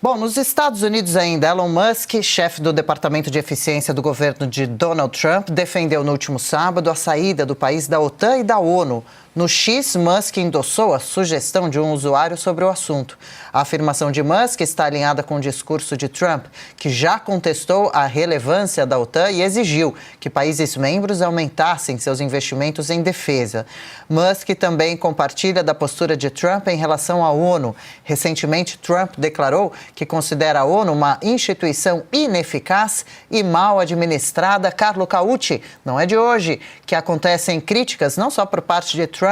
Bom, nos Estados Unidos ainda, Elon Musk, chefe do Departamento de Eficiência do governo de Donald Trump, defendeu no último sábado a saída do país da OTAN e da ONU. No X, Musk endossou a sugestão de um usuário sobre o assunto. A afirmação de Musk está alinhada com o discurso de Trump, que já contestou a relevância da OTAN e exigiu que países membros aumentassem seus investimentos em defesa. Musk também compartilha da postura de Trump em relação à ONU. Recentemente, Trump declarou que considera a ONU uma instituição ineficaz e mal administrada. Carlo Caucci, não é de hoje que acontecem críticas não só por parte de Trump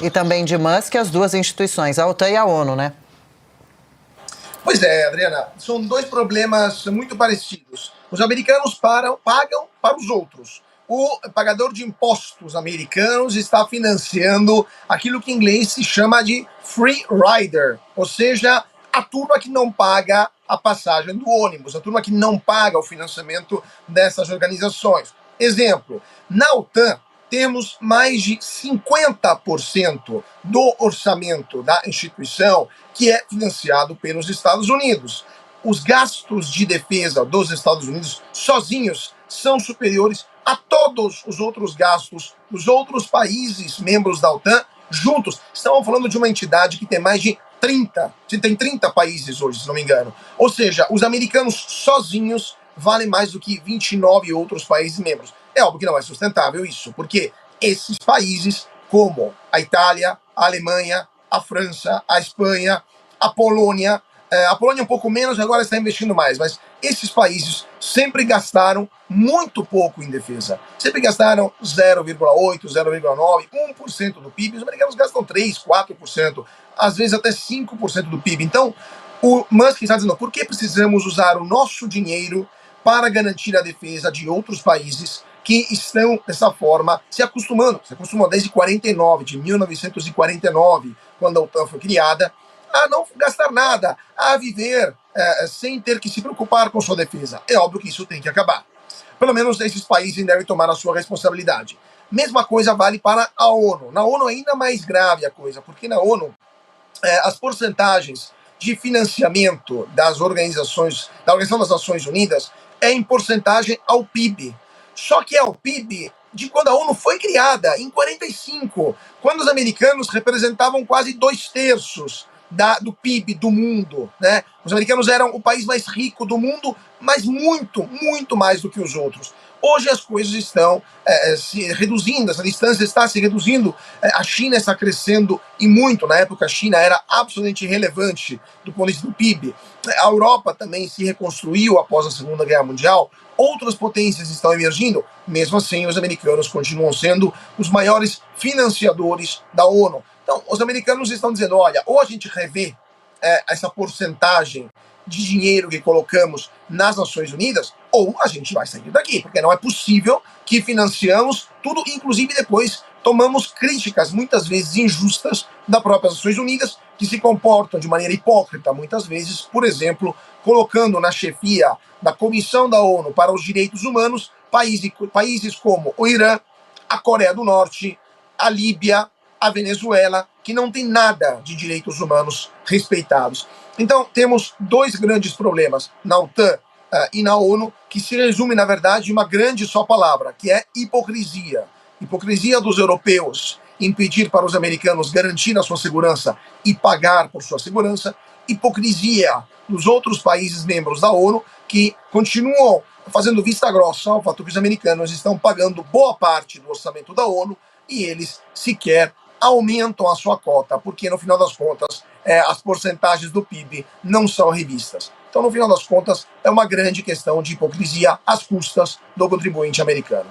e também de Musk, as duas instituições, a OTAN e a ONU, né? Pois é, Adriana, são dois problemas muito parecidos. Os americanos pagam para os outros. O pagador de impostos americanos está financiando aquilo que em inglês se chama de free rider, ou seja, a turma que não paga a passagem do ônibus, a turma que não paga o financiamento dessas organizações. Exemplo, na OTAN temos mais de 50% do orçamento da instituição que é financiado pelos Estados Unidos. Os gastos de defesa dos Estados Unidos sozinhos são superiores a todos os outros gastos dos outros países membros da OTAN juntos. Estamos falando de uma entidade que tem mais de 30 países hoje, se não me engano. Ou seja, os americanos sozinhos valem mais do que 29 outros países membros. É óbvio que não é sustentável isso, porque esses países, como a Itália, a Alemanha, a França, a Espanha, a Polônia um pouco menos, agora está investindo mais, mas esses países sempre gastaram muito pouco em defesa. Sempre gastaram 0,8%, 0,9%, 1% do PIB. Os americanos gastam 3%, 4%, às vezes até 5% do PIB. Então, o Musk está dizendo, por que precisamos usar o nosso dinheiro para garantir a defesa de outros países que estão, dessa forma, se acostumando desde 49, de 1949, quando a OTAN foi criada, a não gastar nada, a viver sem ter que se preocupar com sua defesa. É óbvio que isso tem que acabar. Pelo menos esses países devem tomar a sua responsabilidade. Mesma coisa vale para a ONU. Na ONU é ainda mais grave a coisa, porque na ONU as porcentagens de financiamento das organizações, da Organização das Nações Unidas, é em porcentagem ao PIB. Só que é o PIB de quando a ONU foi criada, em 45, quando os americanos representavam quase 2/3 do PIB do mundo, né? Os americanos eram o país mais rico do mundo, mas muito, muito mais do que os outros. Hoje as coisas estão se reduzindo, essa distância está se reduzindo, a China está crescendo e muito. Na época a China era absolutamente irrelevante do ponto de vista do PIB. A Europa também se reconstruiu após a Segunda Guerra Mundial, outras potências estão emergindo, mesmo assim os americanos continuam sendo os maiores financiadores da ONU. Então os americanos estão dizendo, olha, ou a gente revê essa porcentagem de dinheiro que colocamos nas Nações Unidas, ou a gente vai sair daqui, porque não é possível que financiamos tudo, inclusive depois tomamos críticas, muitas vezes injustas, das próprias Nações Unidas, que se comportam de maneira hipócrita, muitas vezes, por exemplo, colocando na chefia da Comissão da ONU para os Direitos Humanos países como o Irã, a Coreia do Norte, a Líbia, a Venezuela, que não tem nada de direitos humanos respeitados. Então, temos dois grandes problemas na OTAN e na ONU, que se resume, na verdade, em uma grande só palavra, que é hipocrisia. Hipocrisia dos europeus em pedir para os americanos garantir a sua segurança e pagar por sua segurança. Hipocrisia dos outros países membros da ONU, que continuam fazendo vista grossa ao fato que os americanos estão pagando boa parte do orçamento da ONU e eles sequer aumentam a sua cota, porque no final das contas as porcentagens do PIB não são revistas. Então, no final das contas, é uma grande questão de hipocrisia às custas do contribuinte americano.